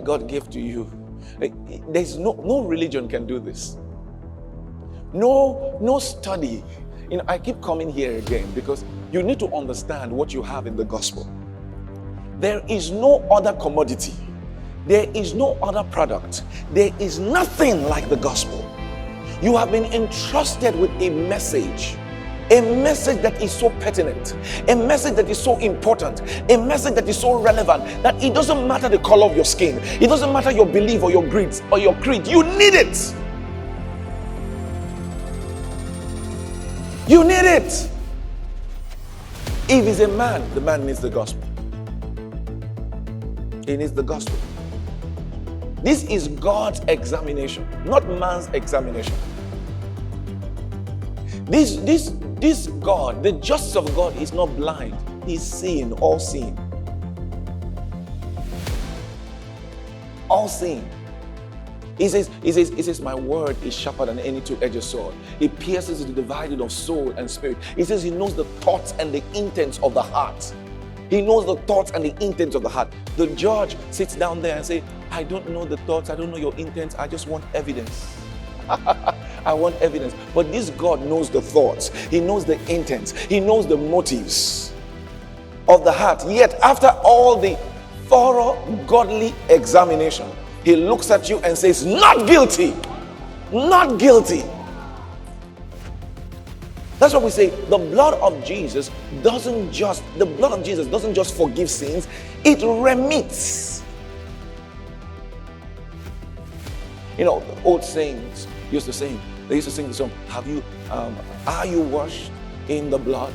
what God gave to you. There's no religion can do this. No study. I keep coming here again because you need to understand what you have in the gospel. There is no other commodity. There is no other product. There is nothing like the gospel. You have been entrusted with a message that is so pertinent, a message that is so important, a message that is so relevant that it doesn't matter the color of your skin, it doesn't matter your belief or your creed you need it. You need it. If he's a man, the man needs the gospel. He needs the gospel. This is God's examination, not man's examination. This God, the justice of God, is not blind. He's seeing, all seeing. All seeing. He says, my word is sharper than any two-edged sword. It pierces the dividing of soul and spirit. He says he knows the thoughts and the intents of the heart. He knows the thoughts and the intents of the heart. The judge sits down there and says, I don't know the thoughts, I don't know your intents, I just want evidence. I want evidence. But this God knows the thoughts. He knows the intents. He knows the motives of the heart. Yet after all the thorough godly examination, he looks at you and says, not guilty. Not guilty. That's what we say. The blood of Jesus doesn't just forgive sins, it remits. The old saints used to sing. They used to sing the song, are you washed in the blood?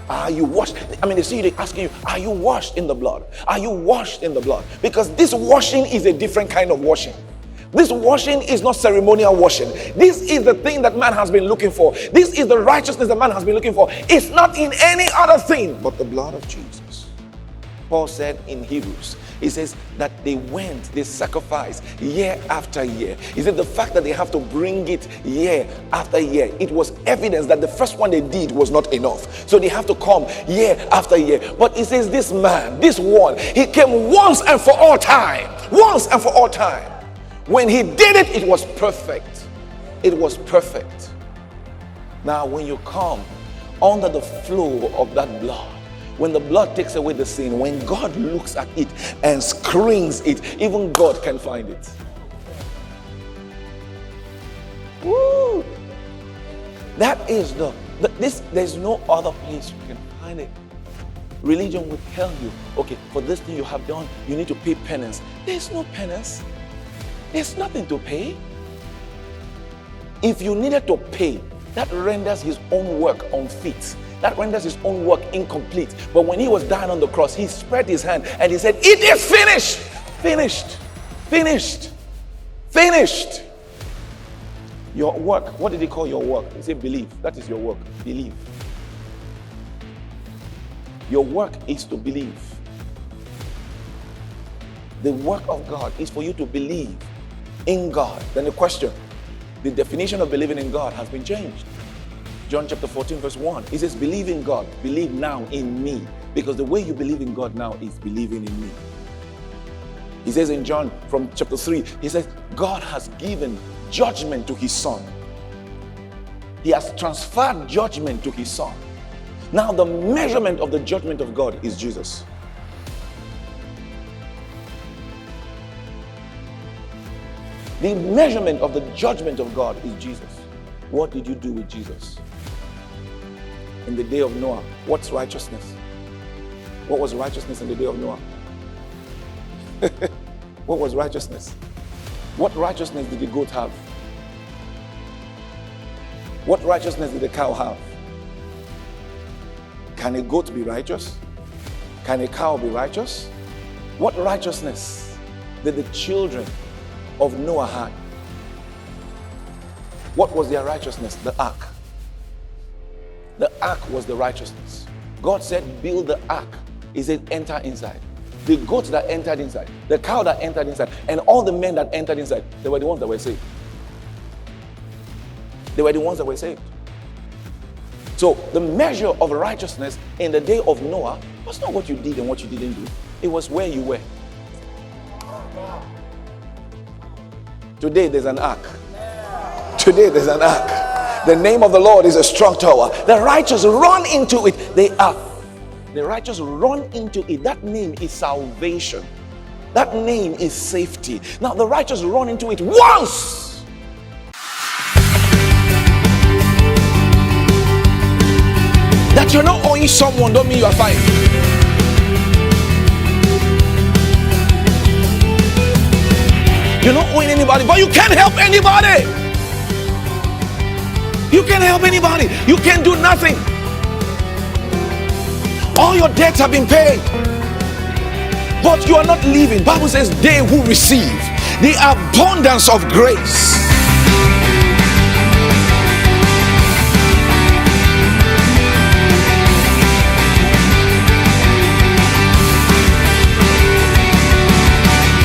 Are you washed? They see you asking you, are you washed in the blood? Are you washed in the blood? Because this washing is a different kind of washing. This washing is not ceremonial washing. This is the thing that man has been looking for. This is the righteousness that man has been looking for. It's not in any other thing but the blood of Jesus. Paul said in Hebrews, he says that they sacrificed year after year. He said the fact that they have to bring it year after year, it was evidence that the first one they did was not enough. So they have to come year after year. But he says this man, this one, he came once and for all time. Once and for all time. When he did it, it was perfect. It was perfect. Now when you come under the flow of that blood, when the blood takes away the sin, when God looks at it and screens it, even God can find it. Woo! That is there's no other place you can find it. Religion will tell you, okay, for this thing you have done, you need to pay penance. There's no penance. There's nothing to pay. If you needed to pay, that renders his own work unfit. That renders his own work incomplete. But when he was dying on the cross, he spread his hand and he said, it is finished. Finished. Finished. Finished. Your work, what did he call your work? He said, believe. That is your work. Believe. Your work is to believe. The work of God is for you to believe in God. Then the question, the definition of believing in God has been changed. John chapter 14 verse 1, he says, believe in God, believe now in me. Because the way you believe in God now is believing in me. He says in John from chapter 3, he says, God has given judgment to his son. He has transferred judgment to his son. Now the measurement of the judgment of God is Jesus. The measurement of the judgment of God is Jesus. What did you do with Jesus? In the day of Noah, what's righteousness? What was righteousness in the day of Noah? What was righteousness? What righteousness did the goat have? What righteousness did the cow have? Can a goat be righteous? Can a cow be righteous? What righteousness did the children of Noah have? What was their righteousness? The ark. The ark was the righteousness. God said, build the ark. He said, enter inside. The goat that entered inside, the cow that entered inside, and all the men that entered inside, they were the ones that were saved. They were the ones that were saved. So the measure of righteousness in the day of Noah was not what you did and what you didn't do. It was where you were. Today there's an ark. Today there's an ark. The name of the Lord is a strong tower. The righteous run into it. The righteous run into it. That name is salvation. That name is safety. Now the righteous run into it once. That you're not owing someone don't mean you are fine. You're not owing anybody, but you can't help anybody. You can't help anybody. You can do nothing. All your debts have been paid, but you are not living. Bible says they who receive the abundance of grace.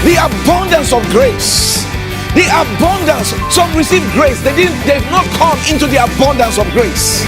The abundance of grace. The abundance. Some receive grace. They've not come into the abundance of grace.